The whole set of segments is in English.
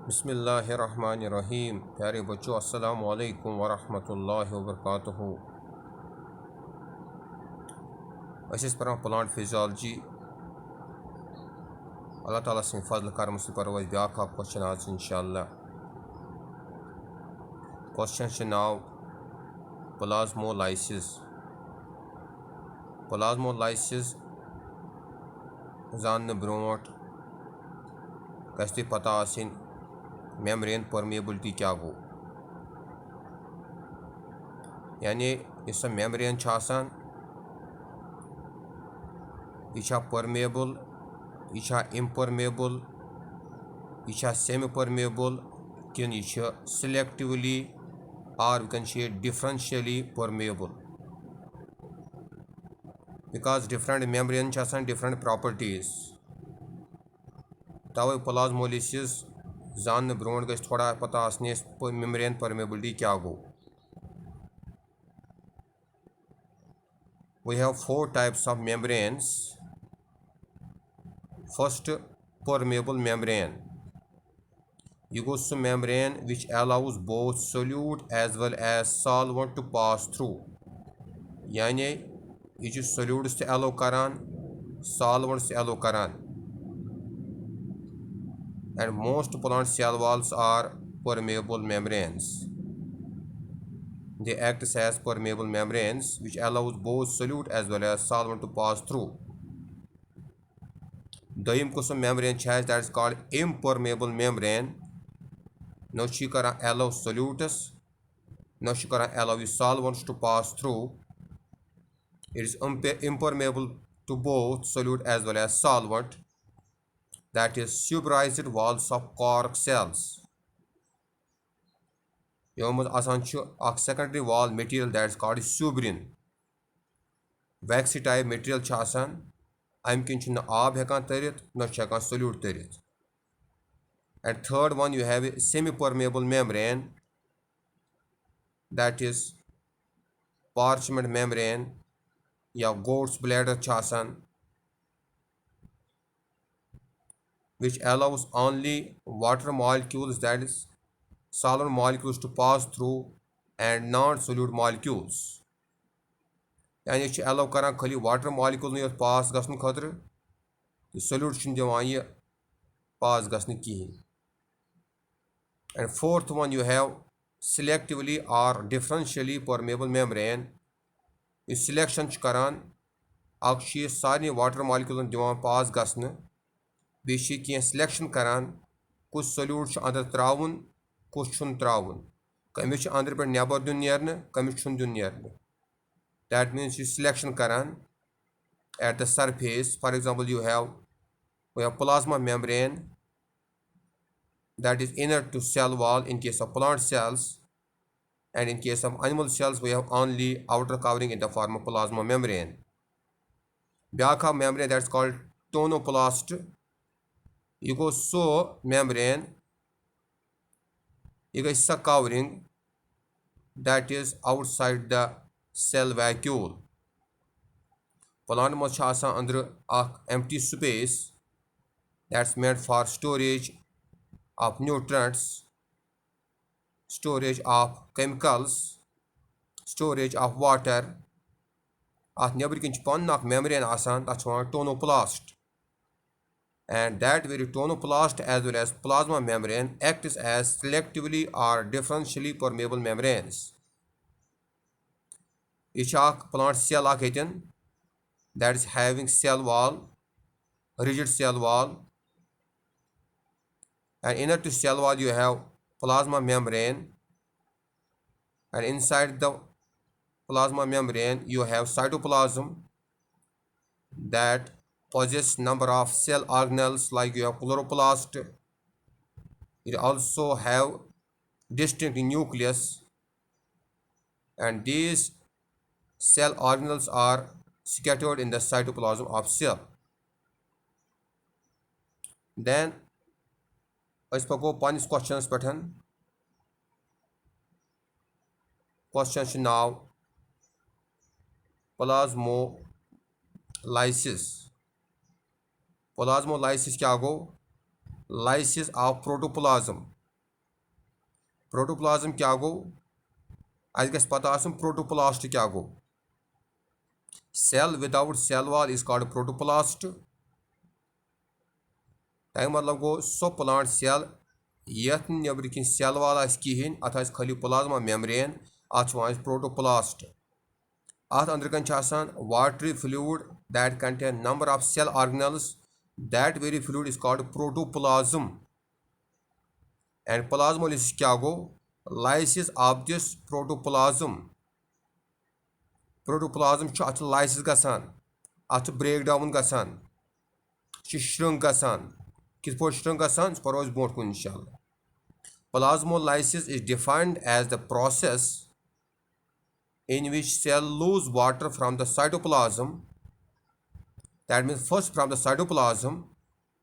बिस्मिल्लाहिर्रहमानिर्रहीम। प्यारे बच्चों, अस्सलामु अलैकुम वरहमतुल्लाहि वबरकातुहू। पर प्लांट फिजियोलॉजी अल्लाह ताला सं फजल करम पर ब्या क्वेश्चन आज इंशाअल्लाह। क्वेश्चन नाव प्लाज्मोलाइसिस। प्लाज्मोलाइसिस जानने ब्रोट गि पता मेम्ब्रेन परमेबिलिटी क्या गो, यानी इस मेम्ब्रेन यह परमेबल, यह इम्परमेबल, यह सेमी परमेबल किन यह सिलेक्टिवली और वह differentially permeable. Because different membrane different properties, तवे प्लाज्मोलाइसिस जानने ब्रोट गि थोड़ा पता मेम्ब्रेन परमेबिलिटी क्या गो। We have four types of membranes. First, permeable membrane. You go to membrane which allows both solute as well as solvent to pass through. यानी ये solutes te allow karan, solvents te allow karan. And most plant cell walls are permeable membranes. They act as permeable membranes which allows both solute as well as solvent to pass through. Doyim qism membrane that is called impermeable membrane. No shikara allow solutes, no shikara allow solvents to pass through. It is impermeable to both solute as well as solvent. That is suberized walls of cork cells. A secondary wall material that is called suberin. Waxy type material अम किन आब हेकान तरित न हेकान solute तरित. And third one, you have a semi-permeable membrane, that is parchment membrane या goat's bladder which allows only water molecules, that is solvent molecules, to pass through and non-solute molecules. यानी यह allow करान खाली water molecule नहीं पास गसन खतर, solute छुन दिवान यह पास गसन कहीं. And fourth one, you have selectively or differentially permeable membrane. This selection करान अक्ष सारे water molecule दिवान पास गसन, बेशि कह selection करान कुछ solute अंदर त्रावन कुछ छुन त्रावन, कमिश अंदर पे नेबर दुन नेरने कमिश छुन दुन नेरने. That means you selection karan at the surface. For example, we have plasma membrane, that is inner to cell wall in case of plant cells, and in case of animal cells we have only outer covering in the form of plasma membrane. Byakha membrane that's called tonoplast. You go so membrane, you get a covering that is outside the cell vacuole. Plant must have under empty space that's meant for storage of nutrients, storage of chemicals, storage of water. At never can pon membrane asan, that's one tonoplast. And that very tonoplast as well as plasma membrane acts as selectively or differentially permeable membranes. Each plant cell that is having cell wall, rigid cell wall, and inner to cell wall you have plasma membrane, and inside the plasma membrane you have cytoplasm that possess number of cell organelles like you have chloroplast. It also have distinct nucleus, and these cell organelles are scattered in the cytoplasm of cell. Then let's go punish questions pattern. Question now plasmolysis. Plasmolysis क्या गो? Lysis of protoplasm. Protoplasm क्या गो, अस गस पता आसन protoplast क्या गो। Cell without cell wall is called protoplast. तक मतलब गो सो प्लांट सेल यथ नबर कन सेल वाल कहें, अत खाली प्लाज्मा मेम्ब्रेन, अत प्रोटोप्लास्ट। अत अंदर watery fluid that contain number of cell organelles, that very fluid is called protoplasm. And plasmolysis क्या गो, lysis of this protoplasm. Protoplasm अत लाइसिस गसान, अत ब्रेक डाउन गसान, श्रिंक गसान। किस पे श्रिंक गसान पो ब्रो कुन इंशाल्लाह। Plasmolysis is defined as the process in which cell lose water from the cytoplasm, that means first from the cytoplasm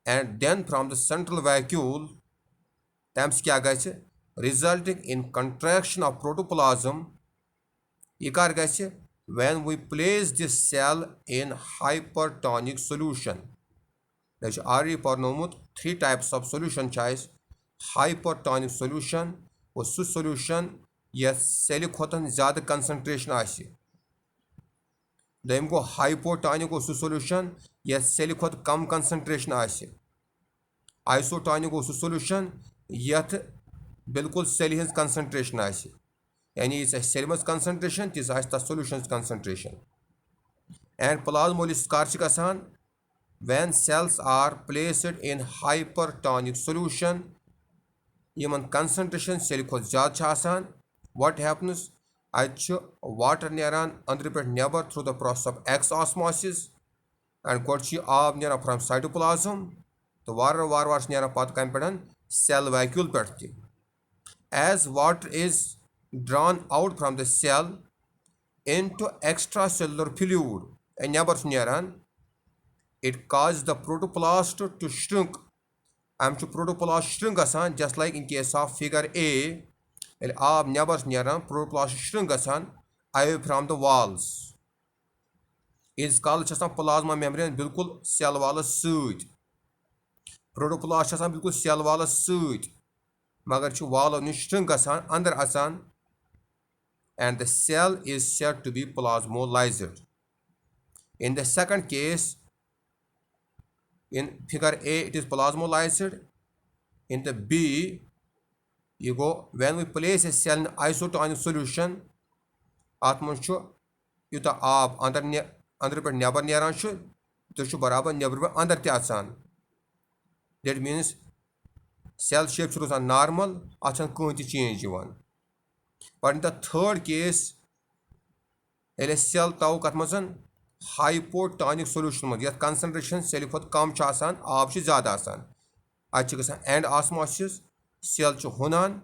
and then from the central vacuole, तम्स क्या गछ, resulting in contraction of protoplasm। ये कर गछ when we place this cell in hypertonic solution। already पर्नोमुत 3 types of solution choice, hypertonic solution और सु solution यह cell खोतन ज़्यादा concentration आसि। दोम गो हाइपोटॉनिक और सु solution यह सेल खोत कम कंसंट्रेशन आसि। आइसोटॉनिक और सु solution यथ बिल्कुल सेल हज कंसंट्रेशन आसि, यानी यह सेल मज कंसंट्रेशन तिस आसि तथ solution कंसंट्रेशन। एंड प्लाज्मोलिसिस कर गसान when cells are placed in hypertonic solution, यमन concentration सेल खोत ज़्यादा आसान। what happens, अत वाटर नेरान अंदर पे नेबर through the process of X osmosis, and गोड आब नेरान from cytoplasm, तो वार वार नेरान पत कम पे cell vacuole पे ति। as water is drawn out from the cell into extracellular fluid, नेबर नेरान, it causes the protoplast to shrink। Protoplast shrink गसान just like in case of figure A, आब नेबर नेरान प्रोटोप्लास्ट श्रिंक गसान away from the walls। इस काल plasma membrane बिल्कुल सेल वालस सत, प्रोटोप्लास्ट बिल्कुल सेल वालस सत, मगर वालों निश श्रिंक गसान अंदर अचान, and the cell is said to be plasmolyzed। in the second case, in figure A it is plasmolyzed, in the B you go when we place a cell in isotonic solution, at मन Utah आब अंदर पे neighbour नेरान तो बराबर neighbour पे अंदर ते आसान। दैट मीन्स सेल शेप रोजान नॉर्मल, अत कहीं ते चेंज दिवान। But in the third case ये सेल ताव कत मजन हाइपोटॉनिक सोल्यूशन मज, यथ कंसंट्रेशन सेल खोत कम आसान, आब ज़्यादा आसान। अत गसान एंड ऑस्मोसिस, सेल हुनान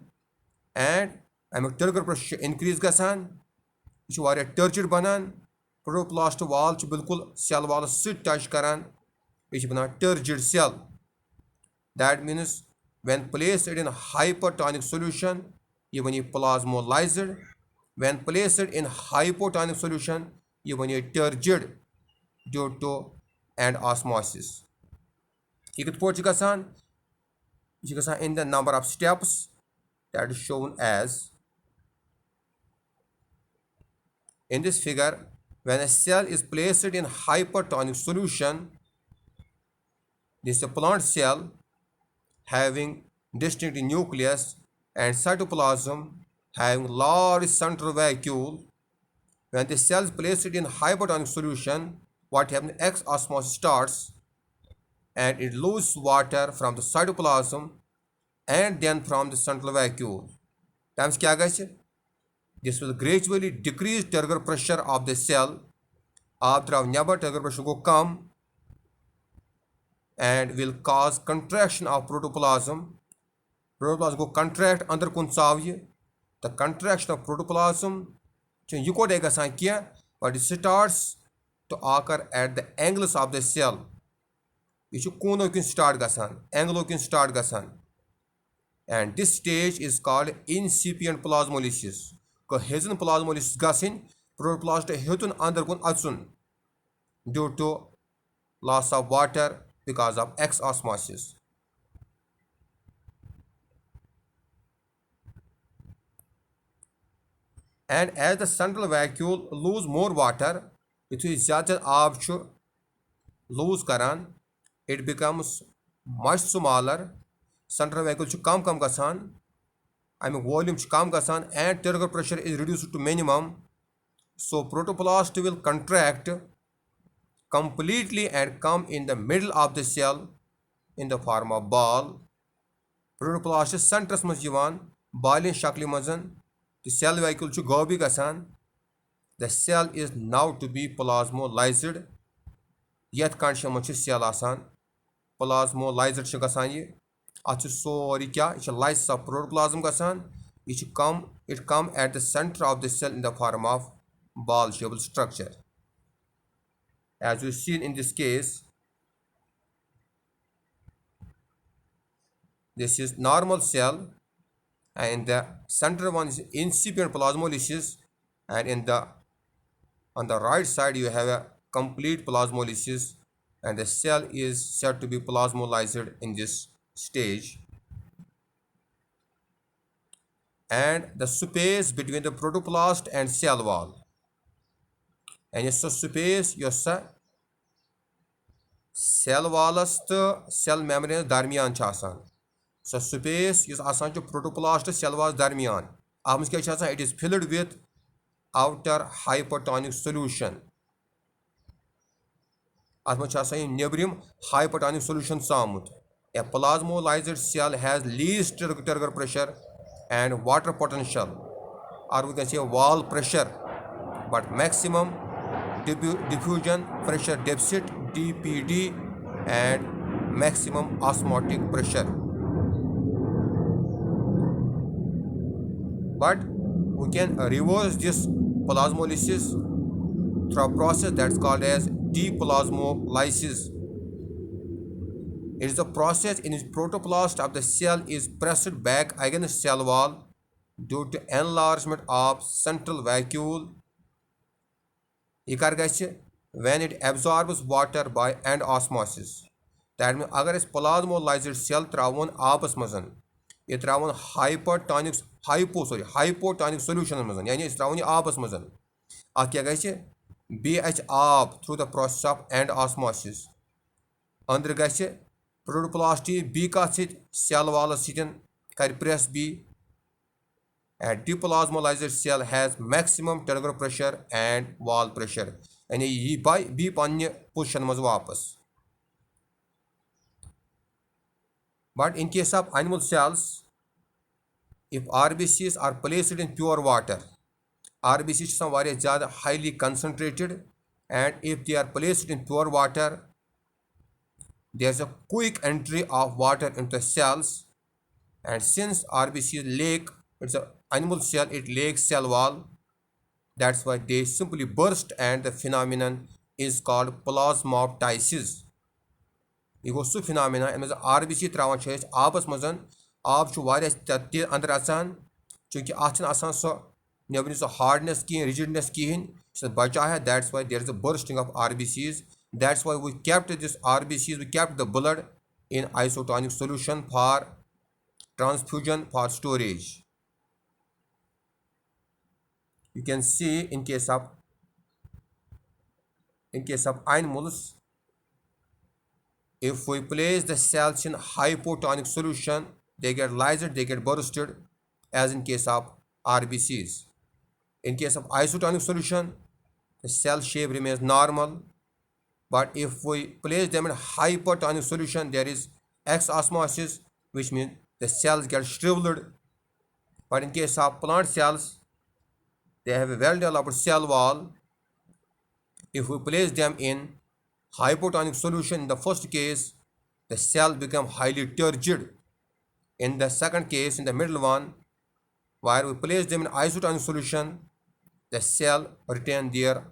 एंड अमुक टर्गर प्रेशर इनक्रीज गसान, यह टर्चिड बनान। प्रोटोप्लास्ट वाल बिल्कुल सेल वाल सत टच करान, यह बनान turgid cell. That means when placed in hypertonic solution, यह बनी plasmolyzed। when placed in hypotonic solution, यह बनी turgid due to and osmosis। यह कत पे गसान, यह गसान in the number of steps that is shown as in this figure। when a cell is placed in hypertonic solution, this is a plant cell having distinct nucleus and cytoplasm having large central vacuole। when the cell is placed in hypertonic solution, what happens, X osmosis starts and it loses water from the cytoplasm and then from the central vacuole। Times क्या गछ, this will gradually decrease turgor pressure of the cell। आब द्राव नेबर, turgor pressure गो कम and will cause contraction of protoplasm। protoplasm go contract अंदर कुन चाव यह, the contraction of protoplasm यह कोट गसान क्या, but it starts to occur at the angles of the cell। यह कूनो किन स्टार्ट गसान, एंगलो किन start गसान। and this stage is called incipient plasmolysis। को हेजन plasmolysis गसिन, प्रोटोप्लास्ट हेतुन अंदर कुन अचुन due to loss of water because of X osmosis। And as the central vacuole lose more water, yuthui zyada aab chu lose karan, it becomes much smaller. Central vacuole chu kam gasan, volume chu kam gasan, and turgor pressure is reduced to minimum. So protoplast will contract completely and come in the middle of the cell in the form of ball. Protoplast is centrus maz yivan ballin shakli mazan. The cell vacuole chu gobi gasan. The cell is now to be plasmolyzed. Yet condition maz cell asan plasmolyzed chu gasan ye. At sori kya is lysis of protoplasm gasan. It come at the center of the cell in the form of ball shaped structure. As we seen in this case, this is normal cell, and the center one is incipient plasmolysis, and on the right side you have a complete plasmolysis, and the cell is said to be plasmolyzed in this stage. And the space between the protoplast and cell wall, and yes space yossa cell wallas to cell membrane darmiyan छ आसान. So space is आसान जो protoplast cell wall darmiyan اتھ منٛز کیٛاہ چھِ آسان, it is filled with outer hypertonic solution. اتھ منٛز چھِ آسان یہِ نیبرِم hypertonic solution ژامُت. A plasmolyzed cell has least turgor pressure and water potential, or we can say wall pressure, but maximum diffusion pressure deficit DPD and maximum osmotic pressure. But we can reverse this plasmolysis through a process that's called as deplasmolysis. It is the process in which protoplast of the cell is pressed back against cell wall due to enlargement of central vacuole. Yeh kar gachi when it absorbs water by and osmosis. That means agar is plasmolyzed cell travon aabas mazan, ये travon hypotonic solution mazan, yani is travon aabas mazan. At kya gachi BH aab through the process of and osmosis. Andr gachi protoplasty B ka sit cell wall sitin kar press B. A deplasmolyzed cell has maximum turgor pressure and wall pressure. And ये by B पन्य position मज वापस. But in case of animal cells, if RBCs are placed in pure water, RBCs are highly concentrated, and if they are placed in pure water, there is a quick entry of water into the cells, and since RBCs lack, it's an animal cell, it lacks cell wall, that's why they simply burst, and the phenomenon is called plasmoptosis. Yeh go su phenomena emes RBC travan chhe aabas mazan, aab chu variya te andar asan, chunki ath chha asan so nebrin so hardness ki rigidness kihin, so bacha hai, that's why there is a bursting of RBCs. That's why we kept this RBCs, we kept the blood in isotonic solution for transfusion, for storage. You can see in case of animals, if we place the cells in hypotonic solution, they get lyzed, they get bursted, as in case of RBCs. In case of isotonic solution, the cell shape remains normal, but if we place them in hypertonic solution, there is exosmosis, which means the cells get shriveled. But in case of plant cells, they have a well developed cell wall. If we place them in hypotonic solution, in the first case, the cell become highly turgid. In the second case, in the middle one, where we place them in isotonic solution, the cell retain their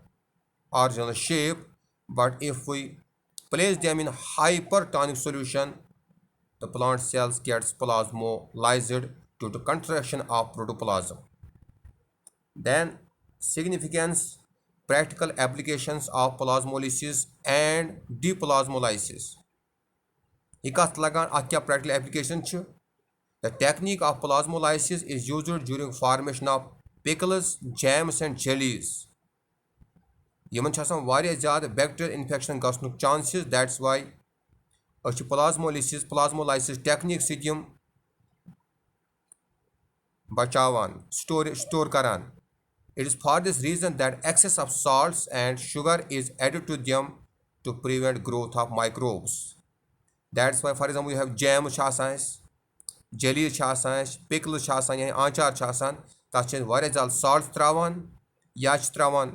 original shape. But if we place them in hypertonic solution, the plant cells gets plasmolyzed due to contraction of protoplasm. Then significance, practical applications of plasmolysis and deplasmolysis. Yeh kath lagan ath kya practical application chu? The technique of plasmolysis is used during formation of pickles, jams and jellies. Yimन छ आसान वारिया ज़्यादा bacterial infection गसनुक chances. That's why plasmolysis technique सत यम बचावान store karan. It is for this reason that excess of salts and sugar is added to them to prevent growth of microbes. That's why, for example, you have jam, jellies, pickles, yani aanchar, तथ वारिया ज़्यादा salt त्रावान या त्रावान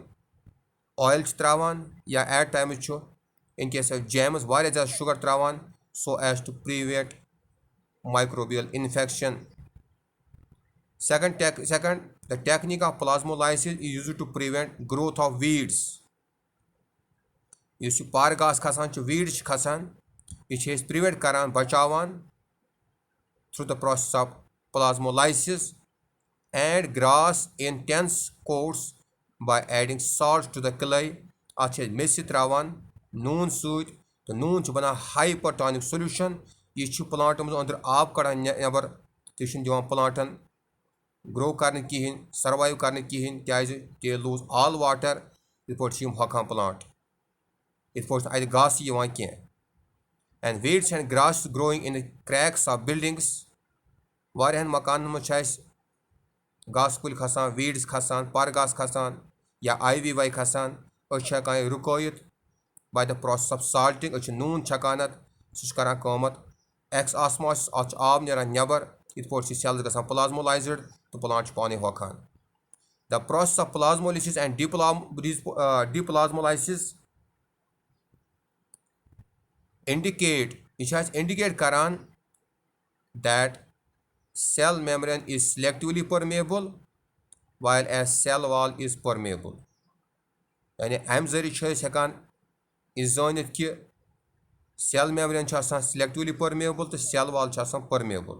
oil त्रावान या at times in case of jams वारिया ज़्यादा sugar त्रावान so as to prevent microbial infection. Second, the technique of plasmolysis is used to prevent growth of weeds. Yus par gas khasan ch weeds khasan, yeh prevent karan bachawan through the process of plasmolysis, and grass in dense coats by adding salt to the clay. Ach mesi trawan noon suit, the noon ch bana hypertonic solution. Yeh plant under aab kadan nebar, tishin divan plantan grow करने कहें survive करने कहें क्या lose all water इत पे हकान plant इत पे अत घास कह and weeds and grass growing in the cracks of buildings. वारियान मकान मज घास कुल खसान weeds खसान पर घास खसान या IVY खसान हेकान रुकोयित by the process of salting नून छकान सह करान कमत ex osmosis आब नेरान नबर इत पे cells गसान plasmolyzed तो plant पाने होखान. The process of plasmolysis and deplasmolysis indicate karan that cell membrane is selectively permeable while a cell wall is permeable. यानी अम जरिए हेकान जानित कि cell membrane selectively permeable तो cell wall permeable.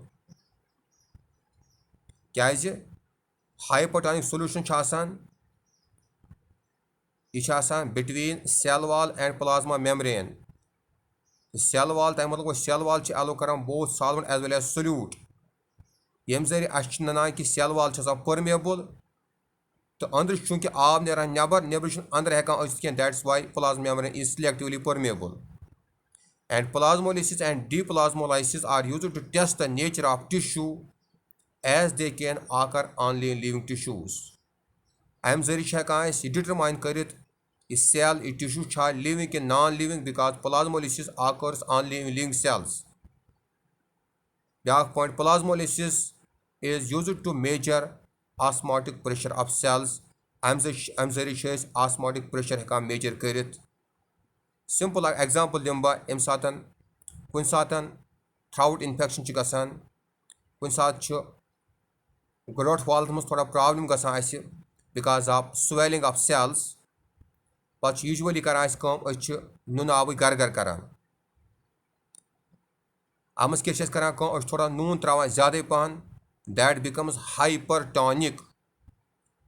क्या hypertonic solution between cell wall and plasma membrane. Cell wall तमें मतलब cell wall allow karan both solvent as well as solute. यम जरिए नाना कि cell wall permeable तो अंदर चूंकि आब नेरान नबर अंदर हेकान. That's why plasma membrane is selectively permeable. And plasmolysis and deplasmolysis are used to test the nature of tissue as they can occur only in living tissues. अम जरिए हेकान determine करित cell tissue living and non-living because plasmolysis occurs only in living cells. Back point, plasmolysis is used to measure osmotic pressure of cells. अम जरिए osmotic pressure हेकान measure करित. Simple example दिम बह अम सातन कुन सातन throat infection गसान कुन सात growth wall मज थोड़ा problem गसान because of swelling of cells. But usually करान नून आब गर गर करान अमस क्या करान थोड़ा नून त्रावान ज़्यादा पहन that becomes hypertonic.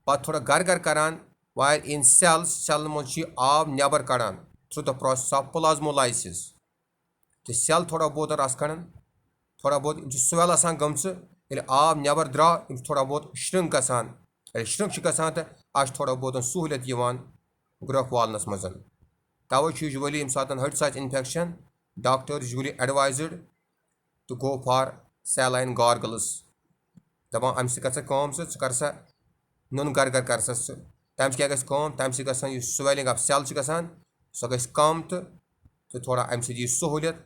पत थोड़ा गर गर करान while in cells cell मज आब नबर Kadan through the process of plasmolysis. तो cell थोड़ा बहुत रस कड़ान थोड़ा बहुत swell आसान गमस ये आब नबर द्रा थोड़ा बहुत shrink गसान shrink गसान तो आज थोड़ा बहुत सहूलियत यवान growth wallness मजन. तवे usually Yama सातन heart site infection doctors usually advised to go for saline gargles. दपान अम सह कर सा नून गर गर कर सा तम क्या तम सह swelling of cell गसान सह गस कम तो थोड़ा अम सह सहूलियत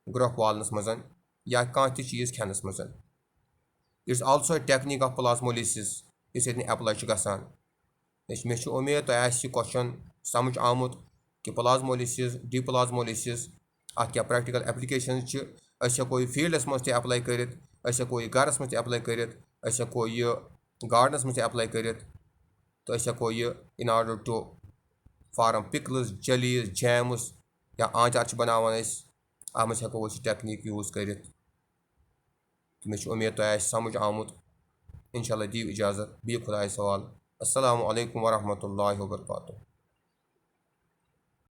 growth wallness मजन या कह चीज़ खेनस मजन. It is also a technique of plasmolysis इस apply गसान. मे उम्मीद तुह क्वेश्चन समझ आमुत कि plasmolysis deplasmolysis अत क्या प्रैक्टिकल एप्लीकेशन हेको यह फील्डस मज अप्लाई कर हेको यह गरस मज अप्लाई कर हेको यह गार्डनस मज अप्लाई कर तो हेको यह in order to form pickles jellies jams या आंचार बनावान अत मज हेको टेक्निक यूज कर. मे उम्मीद तुह समझ आमुत. इंशाल्लाह दी इजाज़त बी खुदा सवाल. अस्सलामु अलैकुम वरहमतुल्लाहि वबरकातुहू.